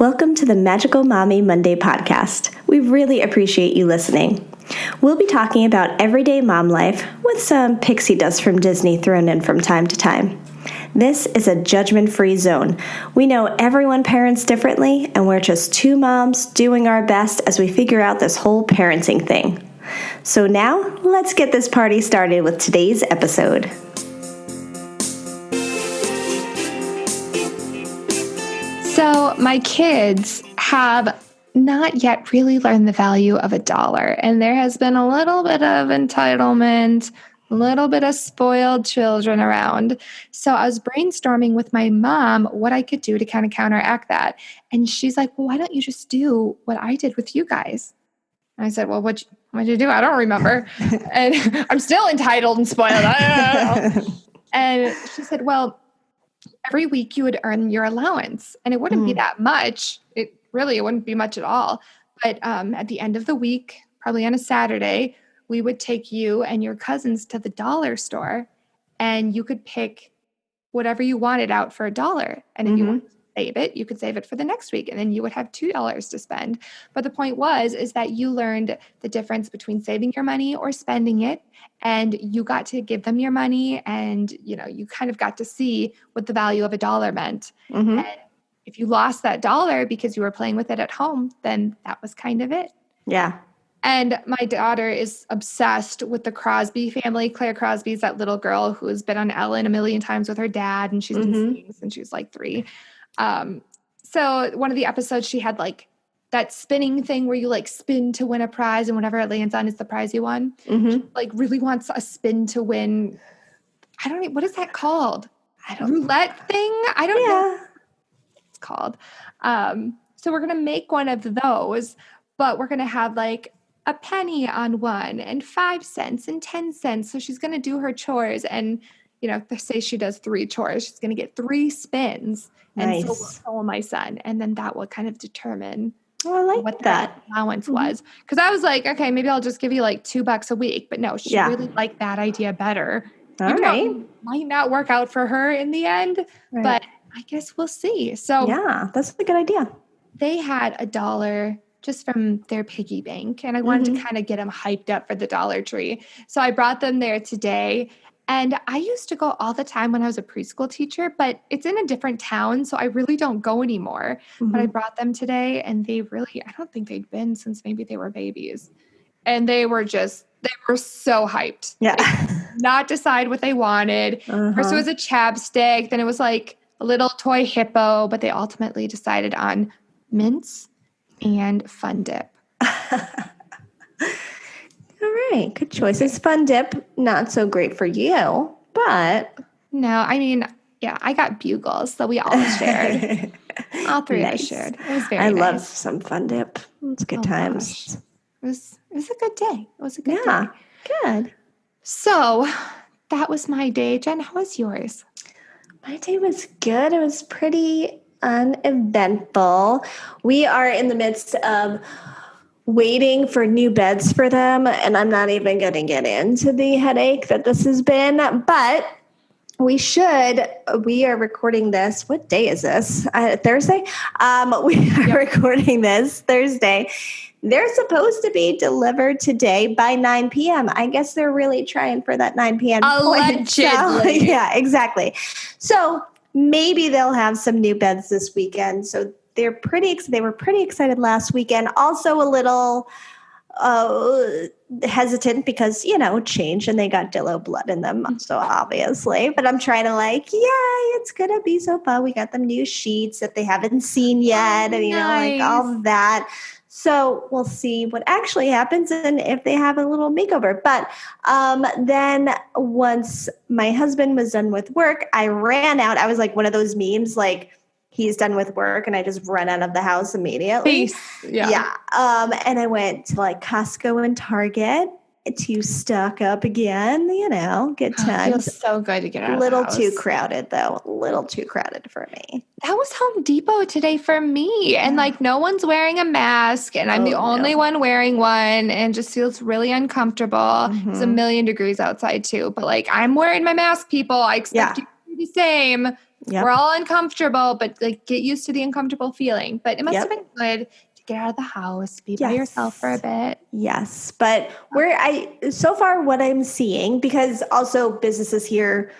Welcome to the Magical Mommy Monday podcast. We really appreciate you listening. We'll be talking about everyday mom life with some pixie dust from Disney thrown in from time to time. This is a judgment-free zone. We know everyone parents differently, and we're just two moms doing our best as we figure out this whole parenting thing. So now, let's get this party started with today's episode. So my kids have not yet really learned the value of $1, and there has been a little bit of entitlement, a little bit of spoiled children around. So I was brainstorming with my mom what I could do to kind of counteract that. And she's like, well, why don't you just do what I did with you guys? And I said, well, what'd you do? I don't remember. And I'm still entitled and spoiled. I don't know. And she said, well, every week you would earn your allowance, and it wouldn't be that much. It wouldn't be much at all. But at the end of the week, probably on a Saturday, we would take you and your cousins to the dollar store, and you could pick whatever you wanted out for $1. And if you wanted to save it, you could save it for the next week, and then you would have $2 to spend. But the point is that you learned the difference between saving your money or spending it, and you got to give them your money, and you kind of got to see what the value of $1 meant. And if you lost that $1 because you were playing with it at home, then that was kind of it. Yeah. And my daughter is obsessed with the Crosby family. Claire Crosby is that little girl who has been on Ellen a million times with her dad, and she's been singing since she was like 3. So one of the episodes, she had like that spinning thing where you like spin to win a prize, and whatever it lands on is the prize you won. She like really wants a spin to win. I don't know. What is that called? Roulette thing? I don't know what it's called. So we're going to make one of those, but we're going to have like a penny on one and 5 cents and 10 cents. So she's going to do her chores, and say she does 3 chores, she's going to get 3 spins. Nice. And so will my son. And then that will kind of determine what that allowance was. Because I was like, okay, maybe I'll just give you like $2 a week. But no, she really liked that idea better. It might not work out for her in the end, but I guess we'll see. So yeah, that's a good idea. They had $1 just from their piggy bank, and I wanted to kind of get them hyped up for the Dollar Tree. So I brought them there today. And I used to go all the time when I was a preschool teacher, but it's in a different town, so I really don't go anymore. But I brought them today, and I don't think they'd been since maybe they were babies. And they were so hyped. Yeah. They could not decide what they wanted. First it was a chapstick, then it was like a little toy hippo, but they ultimately decided on mints and Fun Dip. All right, good choices. Fun Dip, not so great for you, but... No, I mean, yeah, I got Bugles, so we all shared. All 3 of us shared. It was very nice. I love some Fun Dip. It's good times. Gosh. It was a good day. It was a good day. Good. So that was my day. Jen, how was yours? My day was good. It was pretty uneventful. We are in the midst of waiting for new beds for them, and I'm not even going to get into the headache that this has been, but we are recording this. What day is this? Thursday? We are recording this Thursday. They're supposed to be delivered today by 9 p.m. I guess they're really trying for that 9 p.m. Allegedly. So, yeah, exactly. So maybe they'll have some new beds this weekend. So they were pretty excited last weekend. Also a little hesitant because, change, and they got Dillo blood in them. So obviously, but I'm trying to it's going to be so fun. We got them new sheets that they haven't seen yet. And, like all of that. So we'll see what actually happens and if they have a little makeover. But then once my husband was done with work, I ran out. I was like one of those memes, like he's done with work and I just run out of the house immediately. Peace. Yeah. And I went to like Costco and Target to stock up again, good times. It feels so good to get out of the house. A little too crowded, though. A little too crowded for me. That was Home Depot today for me. And no one's wearing a mask, and I'm the only one wearing one, and just feels really uncomfortable. It's 1,000,000 degrees outside too. But I'm wearing my mask, people. I expect you to do the same. Yep. We're all uncomfortable, but like get used to the uncomfortable feeling. But it must Yep. have been good to get out of the house, be by yourself for a bit. Yes. But so far what I'm seeing, because also businesses here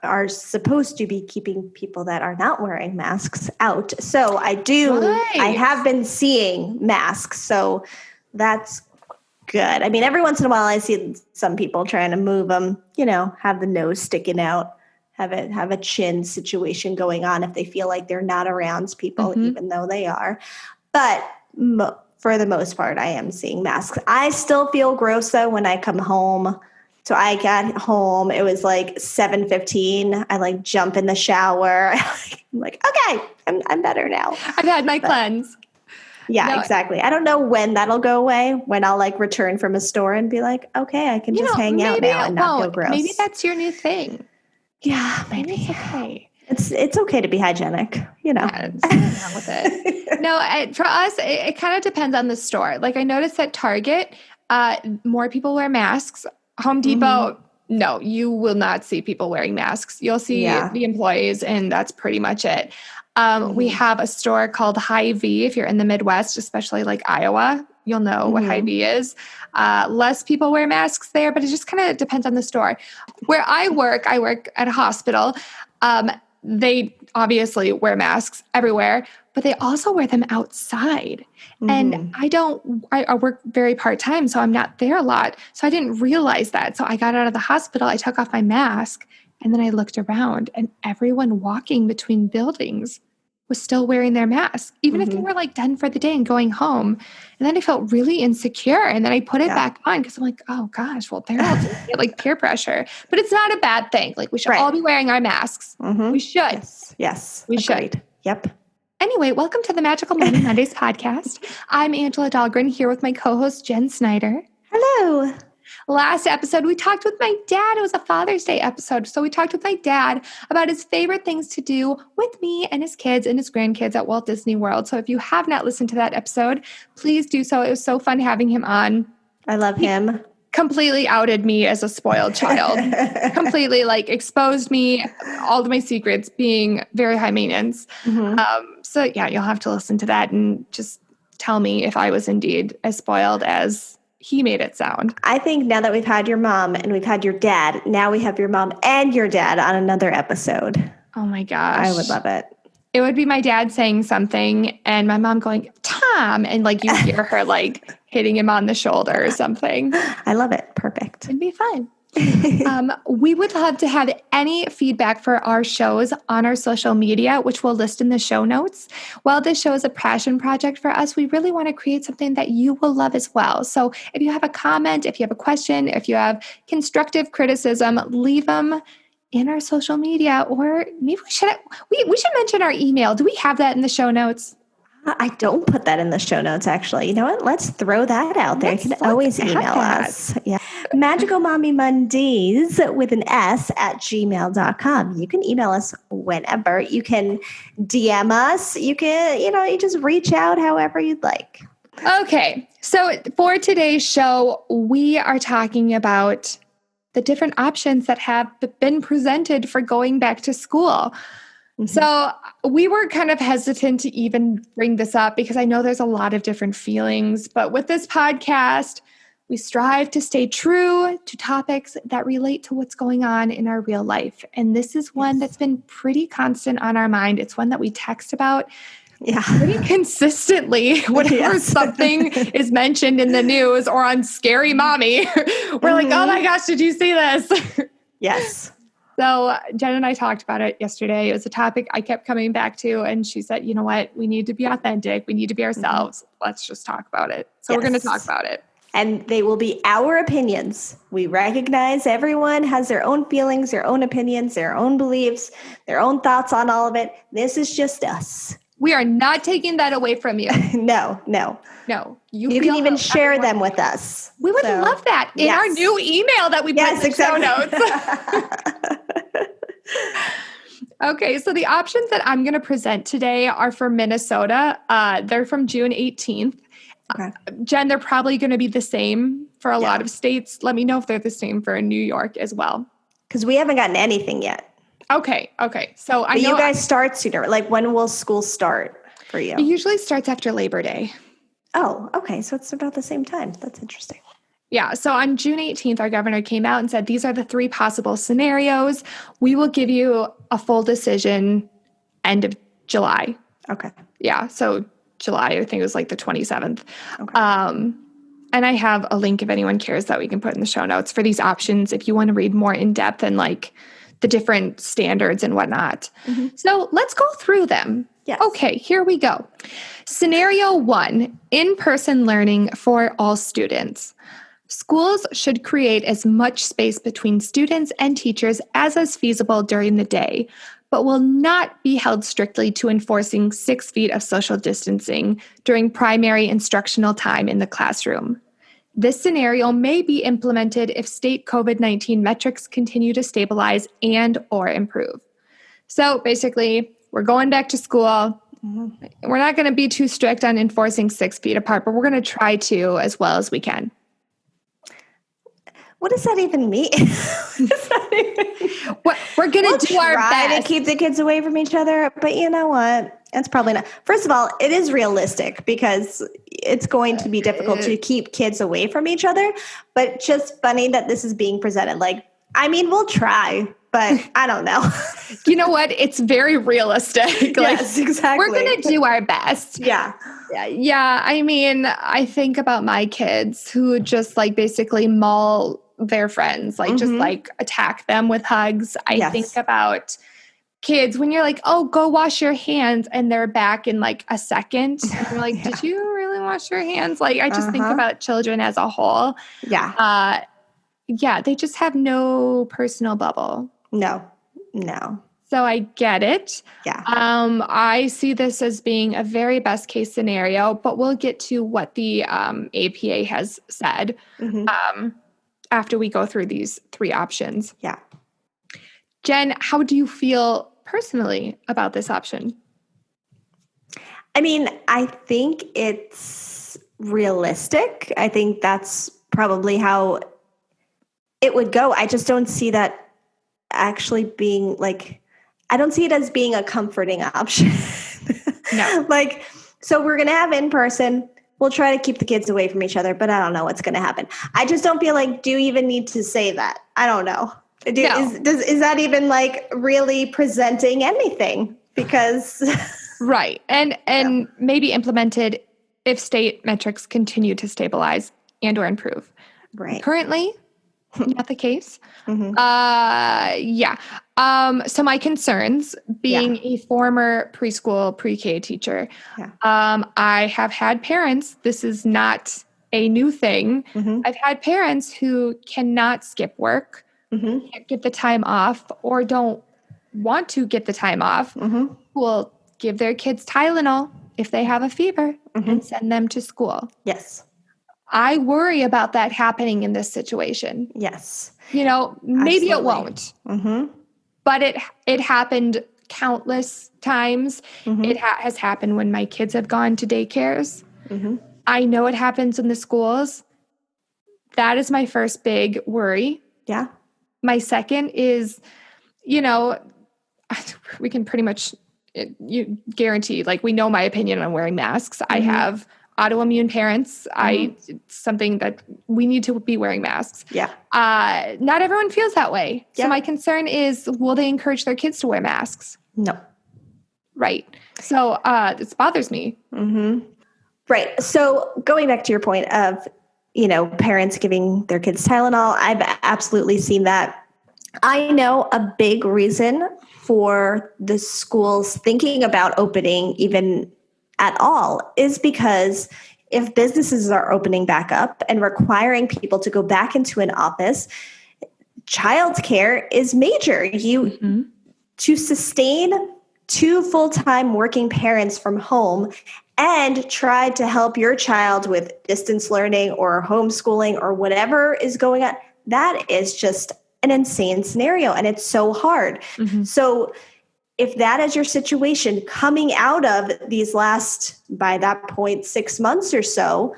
are supposed to be keeping people that are not wearing masks out. So I have been seeing masks. So that's good. I mean, every once in a while I see some people trying to move them, have the nose sticking out, have a chin situation going on if they feel like they're not around people, even though they are. But for the most part, I am seeing masks. I still feel gross though when I come home. So I got home, it was like 7:15. I like jump in the shower. I'm like, okay, I'm better now. I've had my cleanse. Yeah, exactly. I don't know when that'll go away, when I'll like return from a store and be like, okay, I can just hang out now and not feel gross. Maybe that's your new thing. Yeah, maybe. It's okay. It's okay to be hygienic, Yeah, there's nothing wrong with it. No, for us, it kind of depends on the store. Like I noticed at Target, more people wear masks. Home Depot, no, you will not see people wearing masks. You'll see the employees, and that's pretty much it. We have a store called Hy-Vee. If you're in the Midwest, especially like Iowa, you'll know what Hy-Vee is. Less people wear masks there, but it just kind of depends on the store. Where I work at a hospital. They obviously wear masks everywhere, but they also wear them outside. And I work very part-time, so I'm not there a lot. So I didn't realize that. So I got out of the hospital, I took off my mask, and then I looked around, and everyone walking between buildings was still wearing their mask, even if they were like done for the day and going home. And then I felt really insecure. And then I put it back on because I'm like, oh gosh, well, they're all like peer pressure. But it's not a bad thing. Like we should all be wearing our masks. We should. Yes. We should. Yep. Anyway, welcome to the Magical Mommy Mondays podcast. I'm Angela Dahlgren here with my co-host, Jen Snyder. Hello. Last episode, we talked with my dad. It was a Father's Day episode. So we talked with my dad about his favorite things to do with me and his kids and his grandkids at Walt Disney World. So if you have not listened to that episode, please do so. It was so fun having him on. I love him. Completely outed me as a spoiled child. Completely like exposed me, all of my secrets, being very high maintenance. So yeah, you'll have to listen to that and just tell me if I was indeed as spoiled as he made it sound. I think now that we've had your mom and we've had your dad, now we have your mom and your dad on another episode. Oh my gosh. I would love it. It would be my dad saying something and my mom going, Tom, and like you hear her like hitting him on the shoulder or something. I love it. Perfect. It'd be fun. We would love to have any feedback for our shows on our social media, which we'll list in the show notes. While this show is a passion project for us, we really want to create something that you will love as well. So if you have a comment, if you have a question, if you have constructive criticism, leave them in our social media, or maybe we should mention our email. Do we have that in the show notes? I don't put that in the show notes, actually. You know what? Let's throw that out there. You can always email us. Yeah. Magical Mommy Mondays with an S at gmail.com. You can email us whenever. You can DM us. You can, you just reach out however you'd like. Okay. So for today's show, we are talking about the different options that have been presented for going back to school. So we were kind of hesitant to even bring this up because I know there's a lot of different feelings, but with this podcast, we strive to stay true to topics that relate to what's going on in our real life. And this is one that's been pretty constant on our mind. It's one that we text about pretty consistently whenever something is mentioned in the news or on Scary Mommy. We're like, oh my gosh, did you see this? Yes. So Jen and I talked about it yesterday. It was a topic I kept coming back to. And she said, you know what? We need to be authentic. We need to be ourselves. Let's just talk about it. So we're going to talk about it. And they will be our opinions. We recognize everyone has their own feelings, their own opinions, their own beliefs, their own thoughts on all of it. This is just us. We are not taking that away from you. No. You can even share them with us. We would love that in our new email that we put in the show notes. Okay, so the options that I'm going to present today are for Minnesota. They're from June 18th. Okay. Jen, they're probably going to be the same for a lot of states. Let me know if they're the same for New York as well. Because we haven't gotten anything yet. Okay. So I But know you guys start sooner. Like, when will school start for you? it usually starts after Labor Day. Oh, okay. So it's about the same time. That's interesting. Yeah. So on June 18th, our governor came out and said, these are the 3 possible scenarios. We will give you a full decision end of July. Okay. Yeah. So July, I think it was like the 27th. Okay. And I have a link if anyone cares that we can put in the show notes for these options if you want to read more in depth and like the different standards and whatnot. Mm-hmm. So let's go through them. Yes. Okay, here we go. Scenario 1, in-person learning for all students. Schools should create as much space between students and teachers as is feasible during the day, but will not be held strictly to enforcing 6 feet of social distancing during primary instructional time in the classroom. This scenario may be implemented if state COVID-19 metrics continue to stabilize and or improve. So basically, we're going back to school. Mm-hmm. We're not going to be too strict on enforcing 6 feet apart, but we're going to try to as well as we can. What does that even mean? We're going to do our best. Try to keep the kids away from each other, but you know what? It's probably not. First of all, it is realistic because it's going to be difficult to keep kids away from each other, but just funny that this is being presented. Like, I mean, we'll try, but I don't know. You know what? It's very realistic. Yes, exactly. We're going to do our best. Yeah. Yeah. I mean, I think about my kids who just like basically maul their friends, like just like attack them with hugs. I think about kids when you're like, oh, go wash your hands. And they're back in like a second. And you're like, did you really wash your hands? Like, I just think about children as a whole. Yeah. Yeah. They just have no personal bubble. No. So I get it. Yeah. I see this as being a very best case scenario, but we'll get to what the APA has said after we go through these 3 options. Yeah. Jen, how do you feel personally about this option? I mean, I think it's realistic. I think that's probably how it would go. I just don't see that actually being like, I don't see it as being a comforting option. No. Like, so we're going to have in person. We'll try to keep the kids away from each other, but I don't know what's going to happen. I just don't feel like, do you even need to say that? I don't know. No. Is that even like really presenting anything? Because right. And maybe implemented if state metrics continue to stabilize and or improve. Right. Currently, not the case. Yeah. So my concerns, being a former preschool pre-K teacher, I have had parents, this is not a new thing. I've had parents who cannot skip work, can't get the time off, or don't want to get the time off, who will give their kids Tylenol if they have a fever and send them to school. Yes. I worry about that happening in this situation. Yes. You know, maybe Absolutely. It won't. But it happened countless times. It has happened when my kids have gone to daycares. I know it happens in the schools. That is my first big worry. Yeah. My second is, you know, we can pretty much you guarantee, like, we know my opinion on wearing masks. I have autoimmune parents. It's something that we need to be wearing masks. Yeah. Not everyone feels that way. Yeah. So my concern is, will they encourage their kids to wear masks? No. Right. So this bothers me. Right. So going back to your point of, you know, parents giving their kids Tylenol, I've absolutely seen that. I know a big reason for the schools thinking about opening even at all is because if businesses are opening back up and requiring people to go back into an office, childcare is major. To sustain 2 full-time working parents from home and try to help your child with distance learning or homeschooling or whatever is going on, that is just an insane scenario. And it's so hard. So if that is your situation coming out of these last, by that point, 6 months or so,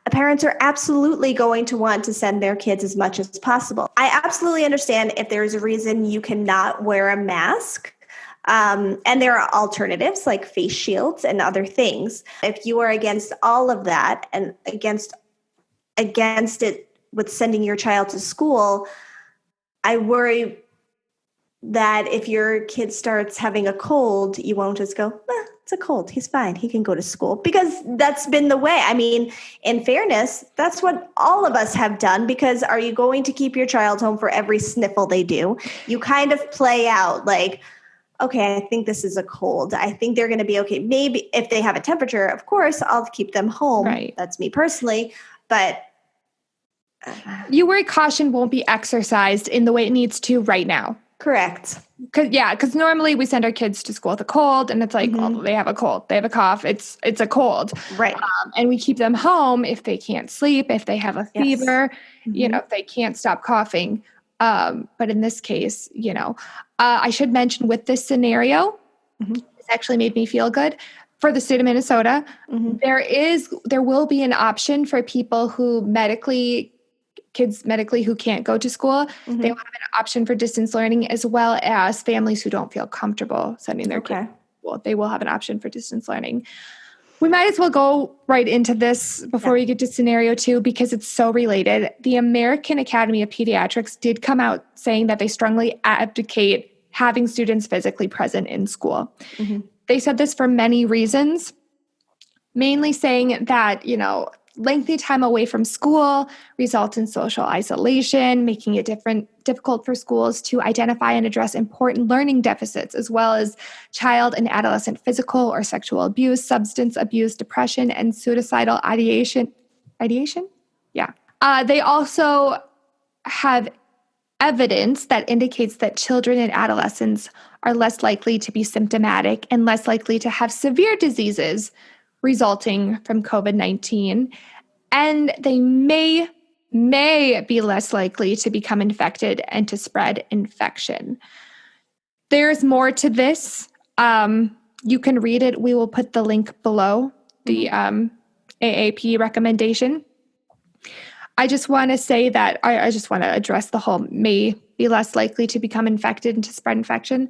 parents are absolutely going to want to send their kids as much as possible. I absolutely understand if there's a reason you cannot wear a mask. And there are alternatives like face shields and other things. If you are against all of that and against it with sending your child to school, I worry that if your kid starts having a cold, you won't just go, it's a cold. He's fine. He can go to school, because that's been the way. I mean, in fairness, that's what all of us have done, because are you going to keep your child home for every sniffle they do? You kind of play out like, okay, I think this is a cold. I think they're going to be okay. Maybe if they have a temperature, of course, I'll keep them home. Right. That's me personally. But you worry caution won't be exercised in the way it needs to right now. Correct. Because normally we send our kids to school with a cold, and it's like, oh, they have a cold, they have a cough, it's a cold. Right. And we keep them home if they can't sleep, if they have a fever, if they can't stop coughing. But in this case, I should mention with this scenario, this actually made me feel good. For the state of Minnesota, there will be an option for people who kids medically who can't go to school. They will have an option for distance learning, as well as families who don't feel comfortable sending their kids to school. They will have an option for distance learning. We might as well go right into this before we get to scenario 2, because it's so related. The American Academy of Pediatrics did come out saying that they strongly advocate having students physically present in school. They said this for many reasons, mainly saying that, lengthy time away from school results in social isolation, making it difficult for schools to identify and address important learning deficits, as well as child and adolescent physical or sexual abuse, substance abuse, depression, and suicidal ideation? Yeah. They also have evidence that indicates that children and adolescents are less likely to be symptomatic and less likely to have severe diseases resulting from COVID-19, and they may be less likely to become infected and to spread infection. There's more to this. You can read it. We will put the link below, the AAP recommendation. I just want to say that I just want to address the whole may be less likely to become infected and to spread infection.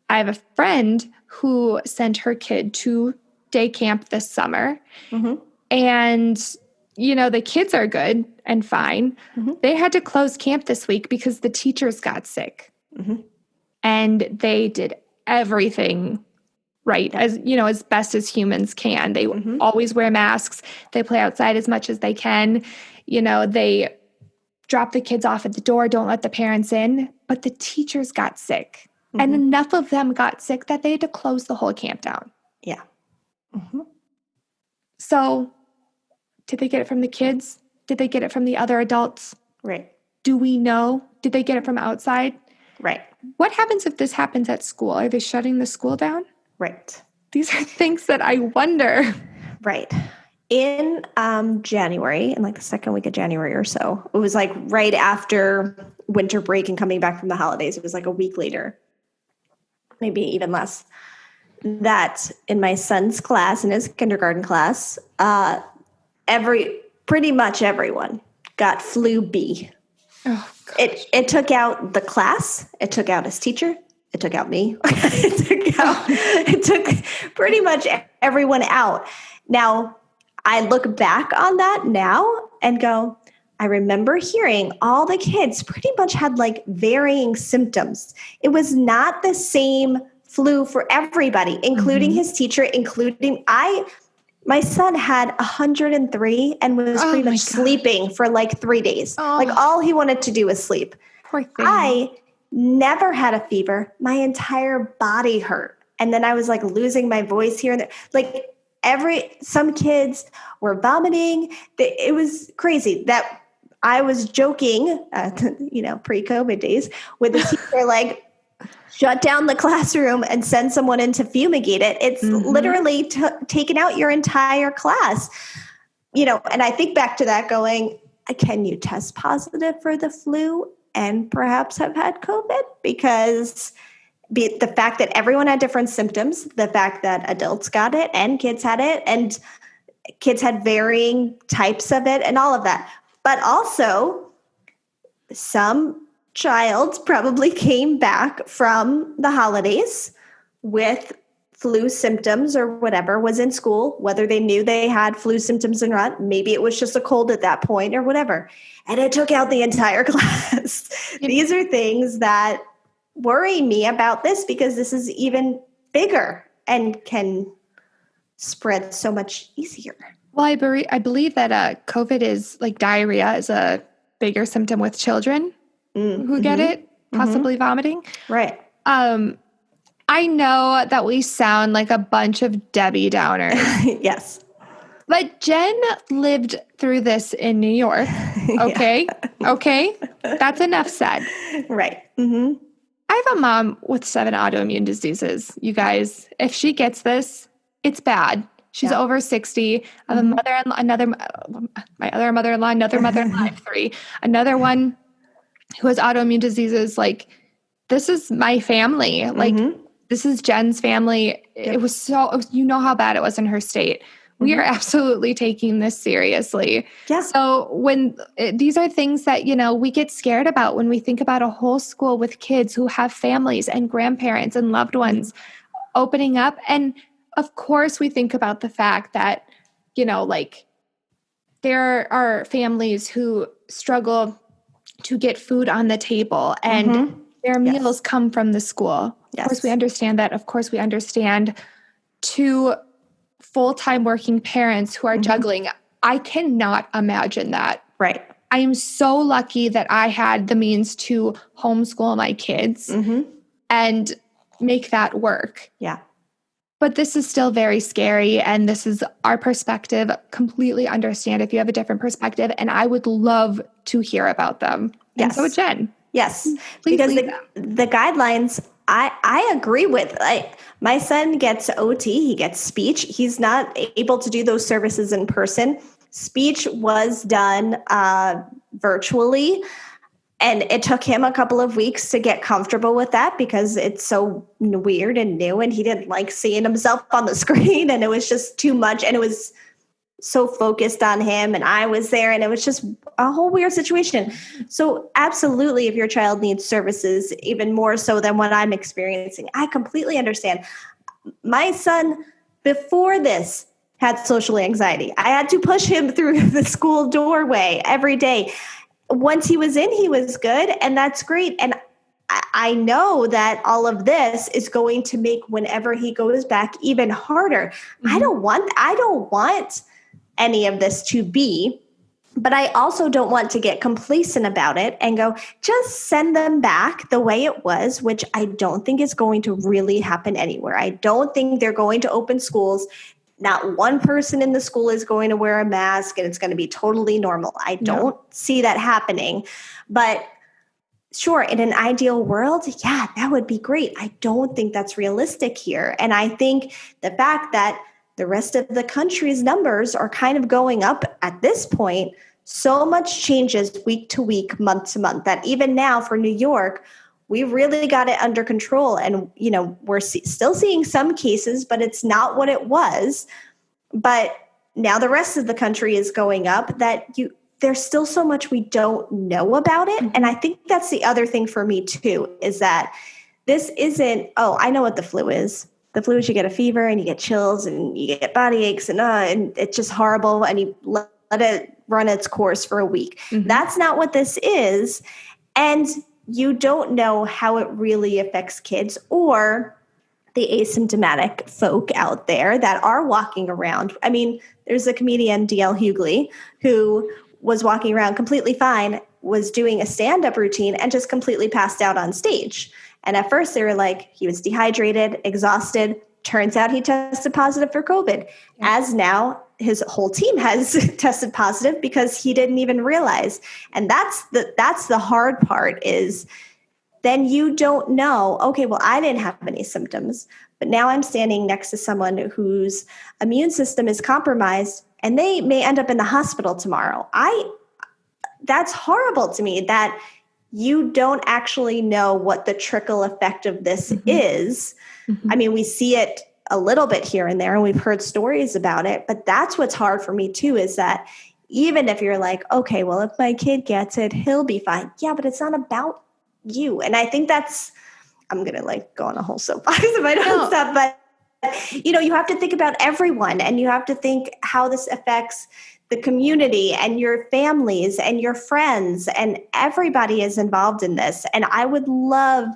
I have a friend who sent her kid to day camp this summer. And, the kids are good and fine. They had to close camp this week because the teachers got sick. And they did everything right, as best as humans can. They always wear masks. They play outside as much as they can. They drop the kids off at the door, don't let the parents in. But the teachers got sick. And enough of them got sick that they had to close the whole camp down. Yeah. So did they get it from the kids? Did they get it from the other adults? Right. Do we know? Did they get it from outside? Right. What happens if this happens at school? Are they shutting the school down? Right. These are things that I wonder. Right. In January, in like the second week of January or so, it was like right after winter break and coming back from the holidays. It was like a week later, maybe even less, that in my son's class, in his kindergarten class, pretty much everyone got flu B. Oh, it took out the class. It took out his teacher. It took out me. It took pretty much everyone out. Now, I look back on that now and go, I remember hearing all the kids pretty much had like varying symptoms. It was not the same flu for everybody, including his teacher, including my son had 103 and was pretty much sleeping for like 3 days. Like all he wanted to do was sleep. Poor thing. I never had a fever. My entire body hurt. And then I was like losing my voice here and there. Like some kids were vomiting. It was crazy that I was joking, pre-COVID days with the teacher, like, shut down the classroom and send someone in to fumigate it. It's literally taken out your entire class. And I think back to that going, can you test positive for the flu and perhaps have had COVID? Because the fact that everyone had different symptoms, the fact that adults got it and kids had it, and kids had varying types of it and all of that. But also, some child probably came back from the holidays with flu symptoms or whatever, was in school, whether they knew they had flu symptoms or not. Maybe it was just a cold at that point or whatever. And it took out the entire class. These are things that worry me about this because this is even bigger and can spread so much easier. Well, I believe that COVID is like diarrhea is a bigger symptom with children who get it, possibly vomiting. Right. I know that we sound like a bunch of Debbie Downers. Yes. But Jen lived through this in New York. Okay. Yeah. Okay. That's enough said. Right. Mm-hmm. I have a mom with 7 autoimmune diseases. You guys, if she gets this, it's bad. She's over 60. I have a mother-in-law, my other mother-in-law, another mother-in-law, I have 3. Another one who has autoimmune diseases. Like, this is my family. Like, this is Jen's family. Yep. It was you know how bad it was in her state. We are absolutely taking this seriously. Yeah. So these are things that, we get scared about when we think about a whole school with kids who have families and grandparents and loved ones opening up. And of course we think about the fact that, there are families who struggle to get food on the table and their meals come from the school. Yes. Of course we understand that. Of course we understand 2 full-time working parents who are juggling. I cannot imagine that. Right. I am so lucky that I had the means to homeschool my kids and make that work. Yeah. But this is still very scary, and this is our perspective. Completely understand if you have a different perspective, and I would love to hear about them. Yes. And so would Jen. Yes. Because the guidelines I agree with. My son gets OT, he gets speech. He's not able to do those services in person. Speech was done virtually, and it took him a couple of weeks to get comfortable with that because it's so weird and new, and he didn't like seeing himself on the screen, and it was just too much, and it was so focused on him, and I was there, and it was just a whole weird situation. So absolutely, if your child needs services, even more so than what I'm experiencing, I completely understand. My son, before this, had social anxiety. I had to push him through the school doorway every day. Once he was in, he was good, and that's great. And I know that all of this is going to make whenever he goes back even harder. I don't want any of this to be, but I also don't want to get complacent about it and go, just send them back the way it was, which I don't think is going to really happen anywhere. I don't think they're going to open schools. Not one person in the school is going to wear a mask and it's going to be totally normal. I don't see that happening. But sure, in an ideal world, yeah, that would be great. I don't think that's realistic here. And I think the fact that the rest of the country's numbers are kind of going up at this point, so much changes week to week, month to month, that even now for New York, we really got it under control. And, we're still seeing some cases, but it's not what it was. But now the rest of the country is going up, there's still so much we don't know about it. And I think that's the other thing for me too, is that this isn't, I know what the flu is. The flu is you get a fever and you get chills and you get body aches and it's just horrible, and you let it run its course for a week. That's not what this is. And you don't know how it really affects kids or the asymptomatic folk out there that are walking around. I mean, there's a comedian, D.L. Hughley, who was walking around completely fine, was doing a stand-up routine and just completely passed out on stage. And at first they were like, he was dehydrated, exhausted. Turns out he tested positive for COVID. As now his whole team has tested positive because he didn't even realize. And that's the hard part, is then you don't know, okay, well, I didn't have any symptoms, but now I'm standing next to someone whose immune system is compromised and they may end up in the hospital tomorrow. That's horrible to me, that you don't actually know what the trickle effect of this is. I mean, we see it a little bit here and there, and we've heard stories about it. But that's what's hard for me too, is that even if you're like, okay, well, if my kid gets it, he'll be fine. Yeah, but it's not about you. And I think I'm going to like go on a whole soapbox if I don't stop, but you have to think about everyone, and you have to think how this affects the community and your families and your friends, and everybody is involved in this. And I would love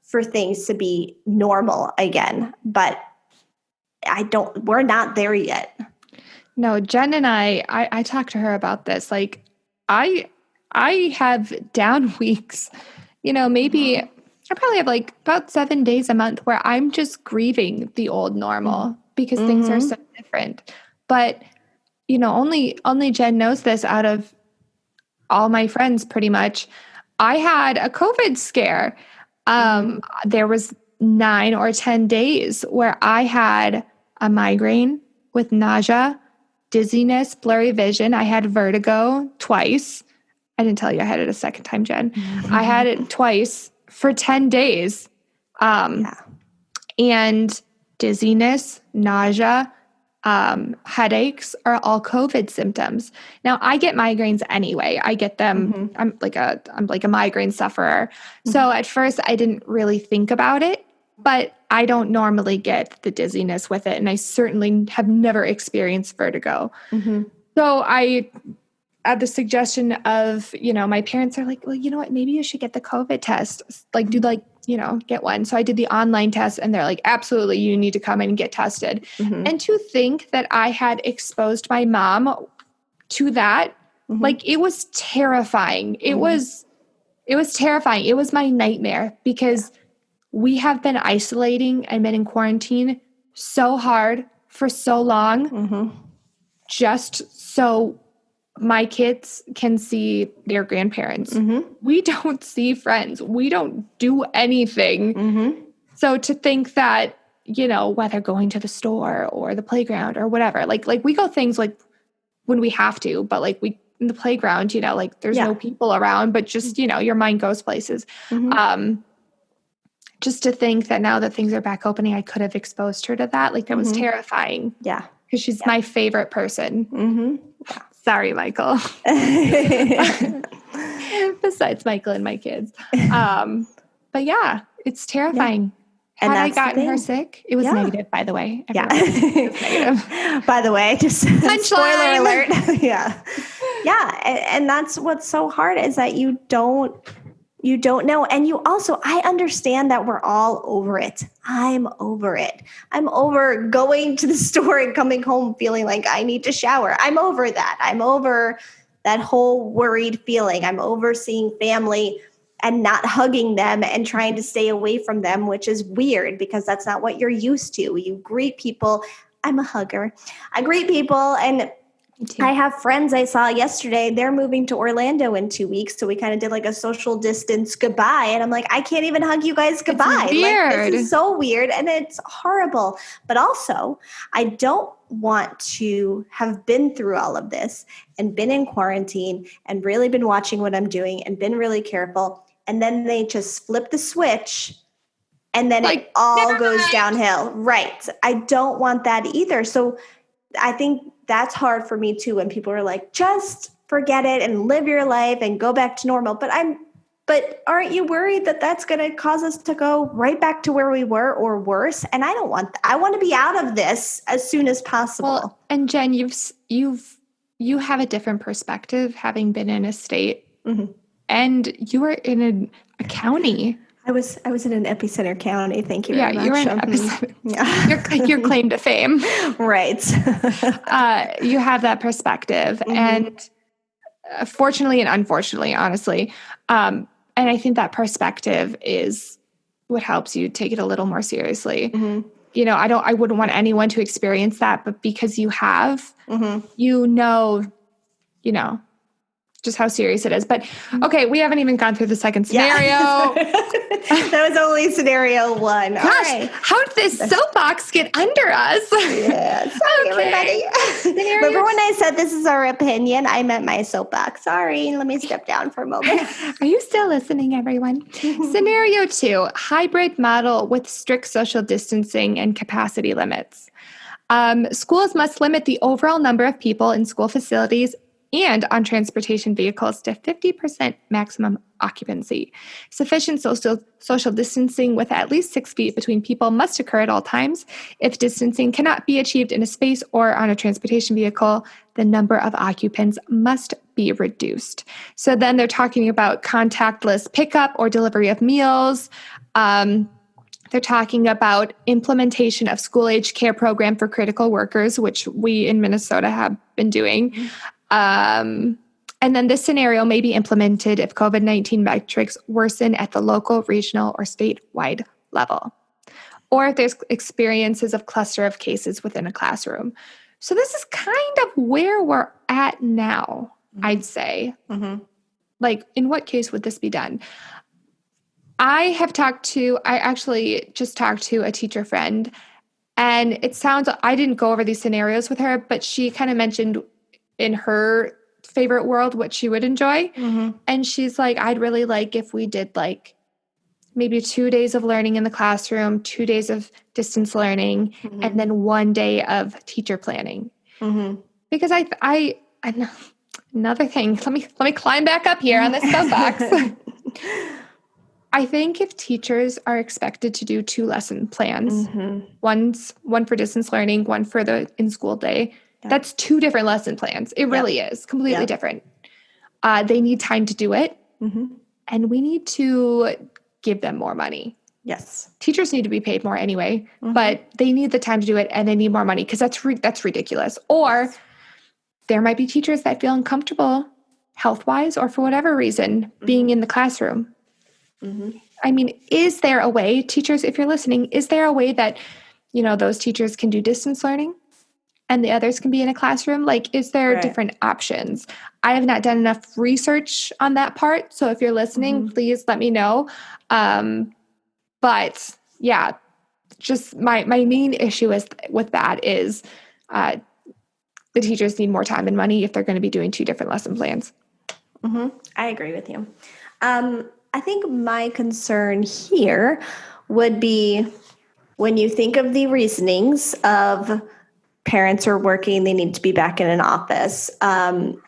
for things to be normal again, but we're not there yet. No, Jen and I talked to her about this. Like I have down weeks, maybe I probably have like about 7 days a month where I'm just grieving the old normal because things are so different. But, only Jen knows this out of all my friends pretty much. I had a COVID scare. There was 9 or 10 days where I had a migraine with nausea, dizziness, blurry vision. I had vertigo twice. I didn't tell you I had it a second time, Jen. I had it twice for 10 days. And dizziness, nausea, headaches are all COVID symptoms. Now I get migraines anyway. I get them. I'm like a migraine sufferer. So at first I didn't really think about it, but I don't normally get the dizziness with it. And I certainly have never experienced vertigo. So at the suggestion of, my parents are like, well, you know what, maybe you should get the COVID test, get one. So I did the online test, and they're like, absolutely, you need to come in and get tested. And to think that I had exposed my mom to that, like, it was terrifying. It was terrifying. It was my nightmare because we have been isolating and been in quarantine so hard for so long, just so my kids can see their grandparents. We don't see friends. We don't do anything. So to think that, whether going to the store or the playground or whatever, like we go things like when we have to, but like in the playground, there's no people around, but just, your mind goes places. Just to think that now that things are back opening, I could have exposed her to that. Like, that was terrifying. Yeah. Because she's my favorite person. Sorry, Michael. Besides Michael and my kids. But yeah, it's terrifying. Had I gotten her sick, it was negative, by the way. It was negative. By the way, just spoiler alert. And that's what's so hard, is that you don't know. And I understand that we're all over it. I'm over it. I'm over going to the store and coming home feeling like I need to shower. I'm over that. I'm over that whole worried feeling. I'm over seeing family and not hugging them and trying to stay away from them, which is weird because that's not what you're used to. You greet people. I'm a hugger. I greet people, and I have friends I saw yesterday. They're moving to Orlando in 2 weeks. So we kind of did like a social distance goodbye. And I'm like, I can't even hug you guys goodbye. It's weird. Like, this is so weird. And it's horrible. But also, I don't want to have been through all of this and been in quarantine and really been watching what I'm doing and been really careful. And then they just flip the switch and then it all goes downhill. Right. I don't want that either. So I think that's hard for me too, when people are like, just forget it and live your life and go back to normal. But aren't you worried that that's going to cause us to go right back to where we were or worse? And I don't want that. I want to be out of this as soon as possible. Well, and Jen, you have a different perspective, having been in a state, and you were in a county. I was in an epicenter county. Thank you very much. You're in epicenter. Yeah. your claim to fame. Right. You have that perspective. And fortunately and unfortunately, honestly, and I think that perspective is what helps you take it a little more seriously. I wouldn't want anyone to experience that, but because you have, just how serious it is. But okay, we haven't even gone through the second scenario. That was only scenario one. Gosh, all right. How did this soapbox get under us? Yeah, sorry, everybody. Remember when I said this is our opinion? I meant my soapbox. Sorry, let me step down for a moment. Are you still listening, everyone? Scenario 2, hybrid model with strict social distancing and capacity limits. Schools must limit the overall number of people in school facilities and on transportation vehicles to 50% maximum occupancy. Sufficient social distancing with at least 6 feet between people must occur at all times. If distancing cannot be achieved in a space or on a transportation vehicle, the number of occupants must be reduced. So then they're talking about contactless pickup or delivery of meals. They're talking about implementation of school-age care program for critical workers, which we in Minnesota have been doing. And then this scenario may be implemented if COVID-19 metrics worsen at the local, regional, or statewide level, or if there's experiences of cluster of cases within a classroom. So this is kind of where we're at now, I'd say. Like, in what case would this be done? I actually just talked to a teacher friend, and I didn't go over these scenarios with her, but she kind of mentioned in her favorite world what she would enjoy. And she's like, I'd really like if we did like maybe 2 days of learning in the classroom, 2 days of distance learning, and then 1 day of teacher planning. Because I another thing, let me climb back up here on this soapbox. I think if teachers are expected to do 2 lesson plans, one for distance learning, one for the in-school day, that's 2 different lesson plans. It really is completely different. They need time to do it, and we need to give them more money. Yes. Teachers need to be paid more anyway, but they need the time to do it, and they need more money because that's ridiculous. Or there might be teachers that feel uncomfortable health-wise or for whatever reason being in the classroom. I mean, is there a way, teachers, if you're listening, is there a way that, those teachers can do distance learning and the others can be in a classroom? Like, is there different options? I have not done enough research on that part. So if you're listening, please let me know. But yeah, just my main issue with that is the teachers need more time and money if they're going to be doing 2 different lesson plans. I agree with you. I think my concern here would be when you think of the reasonings of parents are working, they need to be back in an office.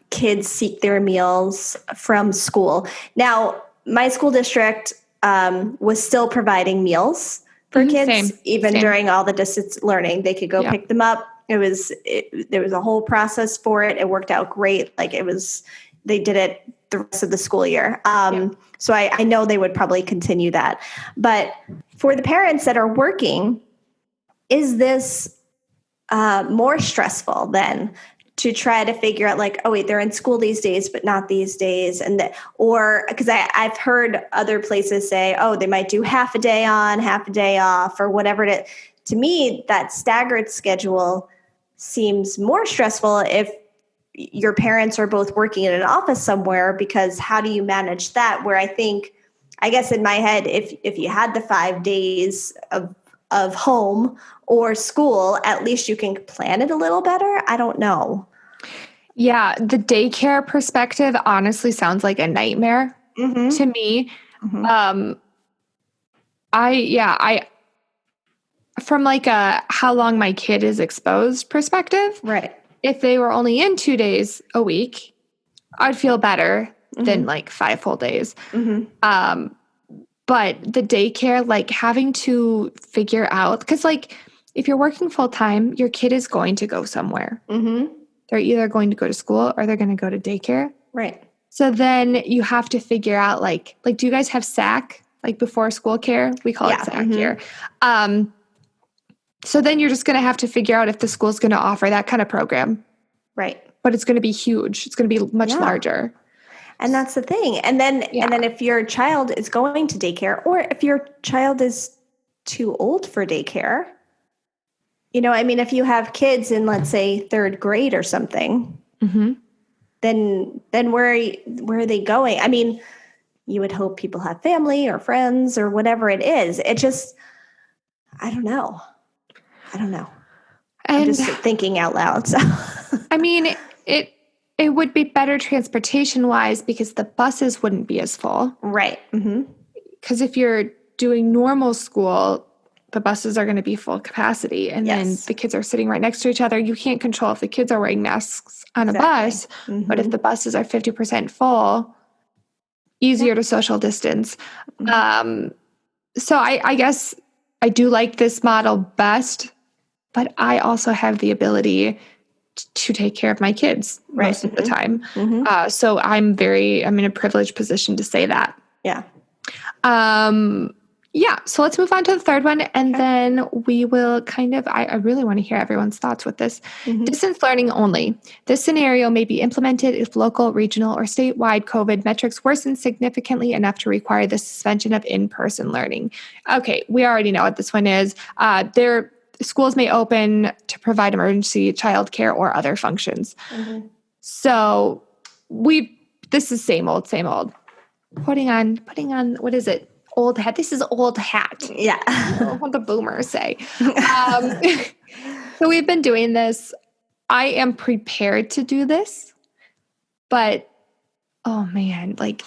Kids seek their meals from school. Now, my school district was still providing meals for kids, even during all the distance learning. They could go pick them up. There was a whole process for it. It worked out great. They did it the rest of the school year. So I know they would probably continue that. But for the parents that are working, is this more stressful then to try to figure out oh wait, they're in school these days, but not these days. Or because I've heard other places say, oh, they might do half a day on, half a day off or whatever. To me, that staggered schedule seems more stressful if your parents are both working in an office somewhere, because how do you manage that? Where I guess in my head, if you had the 5 days of home or school, at least you can plan it a little better. I don't know. Yeah, the daycare perspective honestly sounds like a nightmare to me. I from a how long my kid is exposed perspective. Right. If they were only in 2 days a week, I'd feel better than 5 full days. But the daycare, having to figure out, because if you're working full time, your kid is going to go somewhere. They're either going to go to school or they're going to go to daycare. Right. So then you have to figure out do you guys have SAC, before school care? We call it SAC here. So then you're just going to have to figure out if the school's going to offer that kind of program. Right. But it's going to be huge. It's going to be much larger. And that's the thing. And then if your child is going to daycare, or if your child is too old for daycare, if you have kids in, let's say, 3rd grade or something, then where are they going? I mean, you would hope people have family or friends or whatever it is. It just, I don't know. I'm And just thinking out loud. So. I mean, it would be better transportation wise because the buses wouldn't be as full. Right. Mm-hmm. Because if you're doing normal school, the buses are going to be full capacity. And then the kids are sitting right next to each other. You can't control if the kids are wearing masks on a bus, but if the buses are 50% full, easier to social distance. So I guess I do like this model best, but I also have the ability to take care of my kids most of the time. So I'm in a privileged position to say that. Yeah. Yeah. So let's move on to the third one. And then we will I really want to hear everyone's thoughts with this. Distance learning only. This scenario may be implemented if local, regional, or statewide COVID metrics worsen significantly enough to require the suspension of in-person learning. Okay. We already know what this one is. Schools may open to provide emergency childcare or other functions. So this is same old. Putting on, what is it? Old hat. This is old hat. Yeah. What the boomers say. So we've been doing this. I am prepared to do this, but oh man, like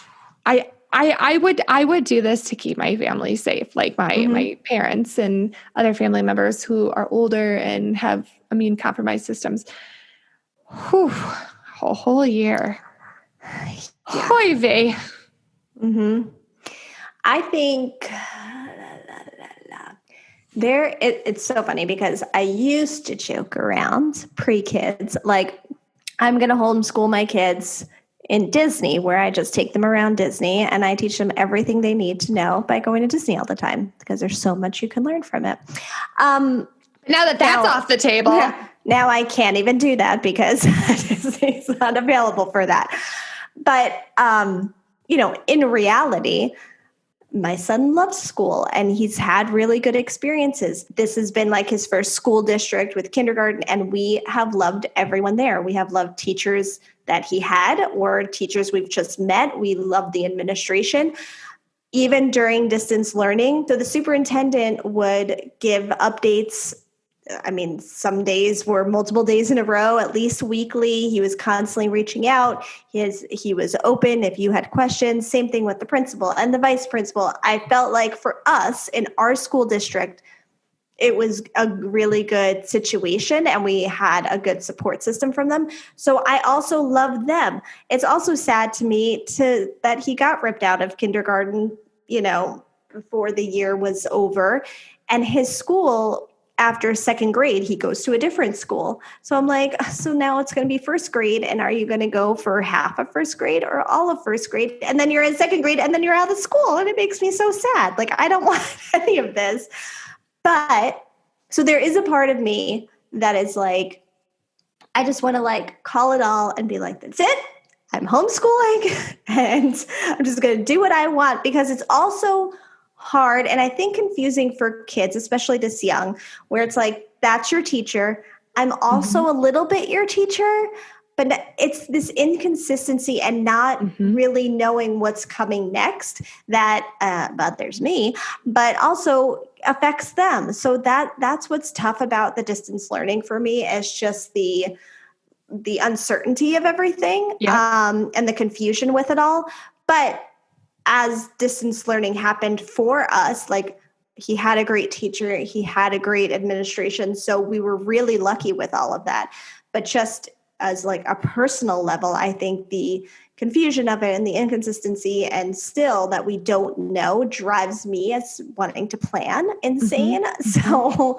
I would do this to keep my family safe, like my parents and other family members who are older and have immune compromised systems. Whew, a whole year. Yeah. Hoy vey. I think it's so funny because I used to joke around pre-kids, like I'm going to homeschool my kids in Disney, where I just take them around Disney and I teach them everything they need to know by going to Disney all the time because there's so much you can learn from it. Now that's off the table. Now I can't even do that because Disney's not available for that. But, in reality, my son loves school and he's had really good experiences. This has been like his first school district with kindergarten, and we have loved everyone there. We have loved teachers that he had or teachers we've just met. We love the administration. Even during distance learning, so the superintendent would give updates. I mean, some days were multiple days in a row, at least weekly. He was constantly reaching out. He was open if you had questions. Same thing with the principal and the vice principal. I felt like for us in our school district, it was a really good situation and we had a good support system from them. So I also loved them. It's also sad to me that he got ripped out of kindergarten, before the year was over, and his school, after second grade, he goes to a different school. So I'm like, so now it's going to be first grade. And are you going to go for half of first grade or all of first grade? And then you're in second grade and then you're out of school. And it makes me so sad. Like, I don't want any of this. But so there is a part of me that is like, I just want to call it all and be like, that's it. I'm homeschooling and I'm just going to do what I want, because it's also hard and I think confusing for kids, especially this young, where it's like, that's your teacher. I'm also a little bit your teacher, but it's this inconsistency and not really knowing what's coming next that bothers me, but also affects them. So that's what's tough about the distance learning for me, is just the uncertainty of everything and the confusion with it all. But as distance learning happened for us, like he had a great teacher, he had a great administration. So we were really lucky with all of that. But just as like a personal level, I think the confusion of it and the inconsistency and still that we don't know drives me as wanting to plan insane. So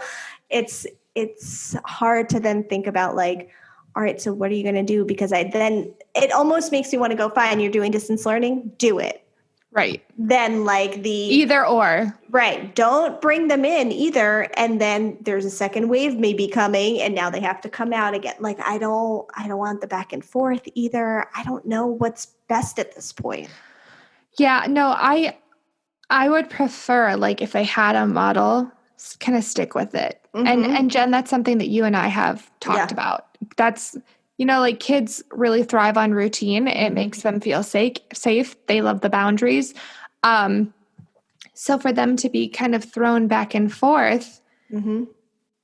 it's hard to then think about like, all right, so what are you going to do? Because it almost makes me want to go, fine, you're doing distance learning, do it. Right. Then like either or. Right. Don't bring them in either. And then there's a second wave maybe coming and now they have to come out again. Like, I don't want the back and forth either. I don't know what's best at this point. Yeah, no, I would prefer, like, if I had a model, kind of stick with it. And Jen, that's something that you and I have talked about. That's like kids really thrive on routine. It makes them feel safe. They love the boundaries. So for them to be kind of thrown back and forth,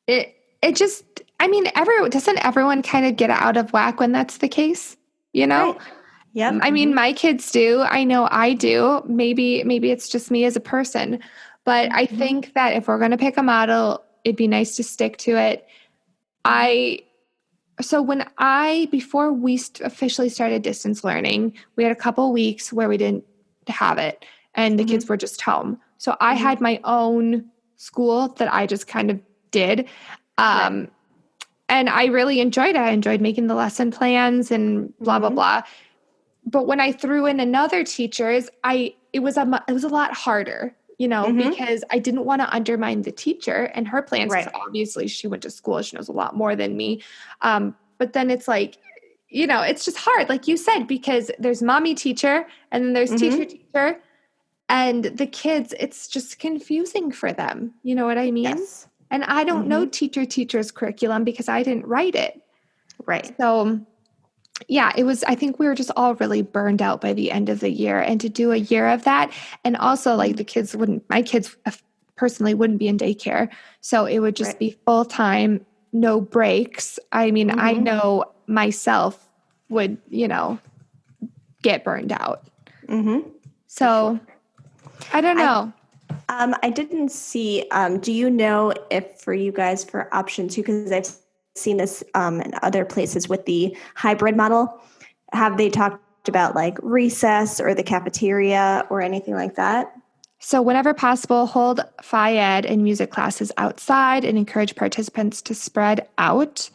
it just, doesn't everyone kind of get out of whack when that's the case? Right. Yep. I mean, my kids do. I know I do. Maybe it's just me as a person, but I think that if we're going to pick a model, it'd be nice to stick to it. Before we officially started distance learning, we had a couple weeks where we didn't have it and the kids were just home. So I had my own school that I just kind of did. And I really enjoyed it. I enjoyed making the lesson plans and blah, blah, blah. But when I threw in another teacher's, it was a lot harder, because I didn't want to undermine the teacher and her plans. Right. Obviously she went to school. She knows a lot more than me. But then it's like, it's just hard, like you said, because there's mommy teacher and then there's teacher and the kids, it's just confusing for them. You know what I mean? Yes. And I don't know teacher's curriculum because I didn't write it. Right. So yeah, I think we were just all really burned out by the end of the year, and to do a year of that. And also like my kids personally wouldn't be in daycare. So it would just be full time, no breaks. I mean, I know myself would, get burned out. So I don't know. I didn't see, do you know if for you guys for option 2, because I've seen this in other places with the hybrid model, have they talked about like recess or the cafeteria or anything like that? So whenever possible, hold Phi Ed and music classes outside and encourage participants to spread out.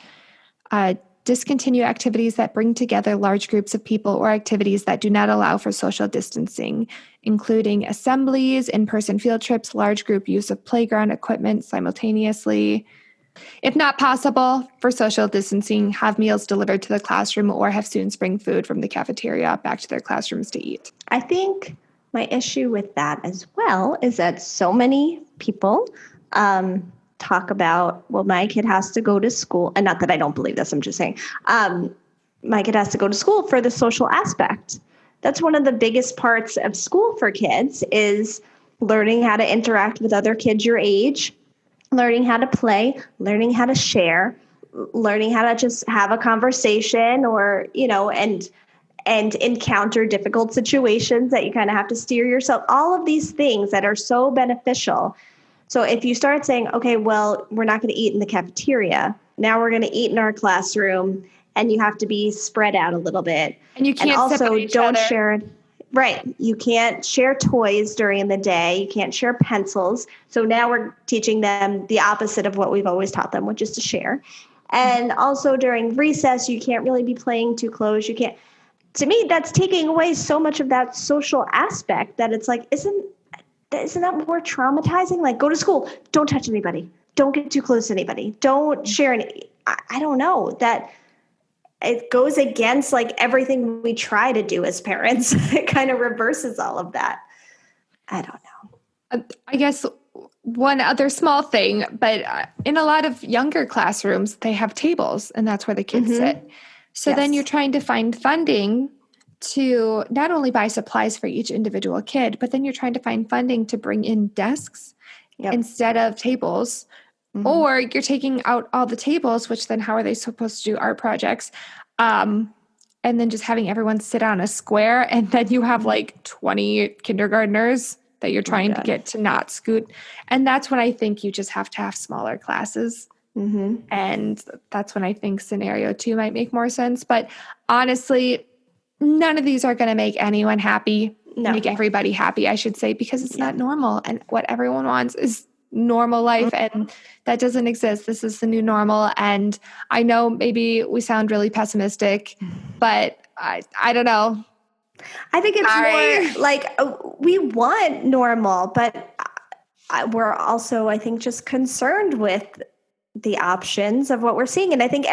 Discontinue activities that bring together large groups of people or activities that do not allow for social distancing, including assemblies, in-person field trips, large group use of playground equipment simultaneously. If not possible for social distancing, have meals delivered to the classroom or have students bring food from the cafeteria back to their classrooms to eat. I think my issue with that as well is that so many people talk about, well, my kid has to go to school. And not that I don't believe this, I'm just saying, my kid has to go to school for the social aspect. That's one of the biggest parts of school for kids is learning how to interact with other kids your age, learning how to play, learning how to share, learning how to just have a conversation or, and encounter difficult situations that you kind of have to steer yourself, all of these things that are so beneficial. So if you start saying, okay, well, we're not going to eat in the cafeteria, now we're going to eat in our classroom, and you have to be spread out a little bit. And you can't also don't share it. Right. You can't share toys during the day. You can't share pencils. So now we're teaching them the opposite of what we've always taught them, which is to share. And also during recess, you can't really be playing too close. You can't. To me, that's taking away so much of that social aspect that it's like, isn't that more traumatizing? Like, go to school, don't touch anybody, don't get too close to anybody, don't share any. I don't know, that it goes against like everything we try to do as parents. It kind of reverses all of that. I don't know. I guess one other small thing, but in a lot of younger classrooms, they have tables and that's where the kids sit. So then you're trying to find funding to not only buy supplies for each individual kid, but then you're trying to find funding to bring in desks instead of tables. Or you're taking out all the tables, which then how are they supposed to do art projects? And then just having everyone sit on a square, and then you have like 20 kindergartners that you're trying to get to not scoot. And that's when I think you just have to have smaller classes. And that's when I think scenario 2 might make more sense. But honestly, none of these are going to make anyone happy, make everybody happy, I should say, because it's not normal. And what everyone wants is normal life, and that doesn't exist. This is the new normal. And I know maybe we sound really pessimistic, but I don't know. I think it's more like we want normal, but we're also, I think, just concerned with the options of what we're seeing. And I think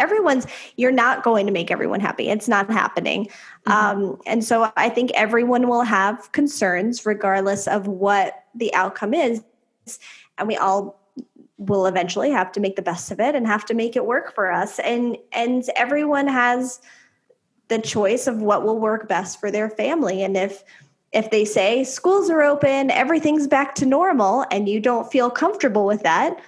you're not going to make everyone happy. It's not happening. And so I think everyone will have concerns regardless of what the outcome is. And we all we'll eventually have to make the best of it and have to make it work for us. And everyone has the choice of what will work best for their family. And if they say schools are open, everything's back to normal, and you don't feel comfortable with that,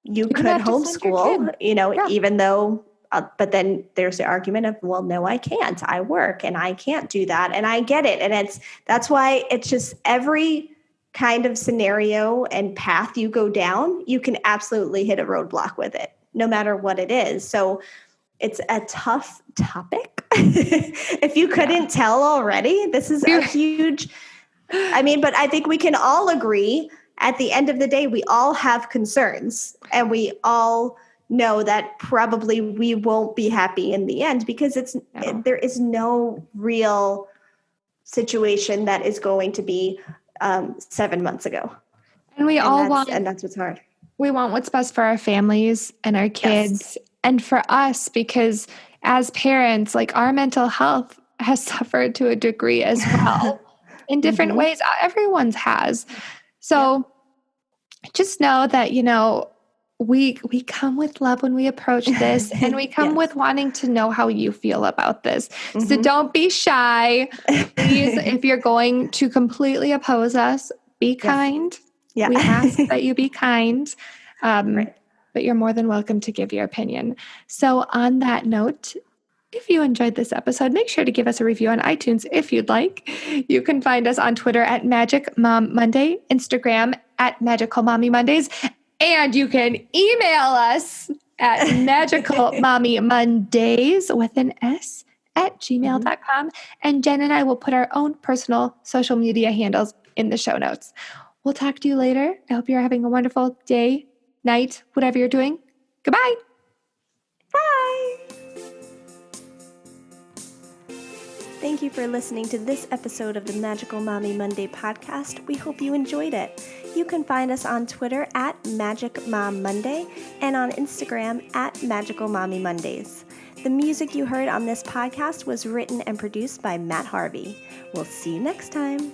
you could homeschool, even though, but then there's the argument of, well, no, I can't. I work and I can't do that. And I get it. And that's why it's just every kind of scenario and path you go down, you can absolutely hit a roadblock with it, no matter what it is. So it's a tough topic. If you couldn't tell already, this is a huge, but I think we can all agree at the end of the day, we all have concerns, and we all know that probably we won't be happy in the end, because there is no real situation that is going to be 7 months ago. And and that's what's hard. We want what's best for our families and our kids and for us, because as parents, like, our mental health has suffered to a degree as well in different ways. Everyone's has. So just know that, we come with love when we approach this, and we come with wanting to know how you feel about this. So don't be shy. Please, if you're going to completely oppose us, be kind. Yeah. We ask that you be kind. But you're more than welcome to give your opinion. So on that note, if you enjoyed this episode, make sure to give us a review on iTunes if you'd like. You can find us on Twitter at Magic Mom Monday, Instagram at Magical Mommy Mondays, and you can email us at magicalmommymondays with an S at gmail.com. And Jen and I will put our own personal social media handles in the show notes. We'll talk to you later. I hope you're having a wonderful day, night, whatever you're doing. Goodbye. Bye. Thank you for listening to this episode of the Magical Mommy Monday podcast. We hope you enjoyed it. You can find us on Twitter at Magic Mom Monday and on Instagram at Magical Mommy Mondays. The music you heard on this podcast was written and produced by Matt Harvey. We'll see you next time.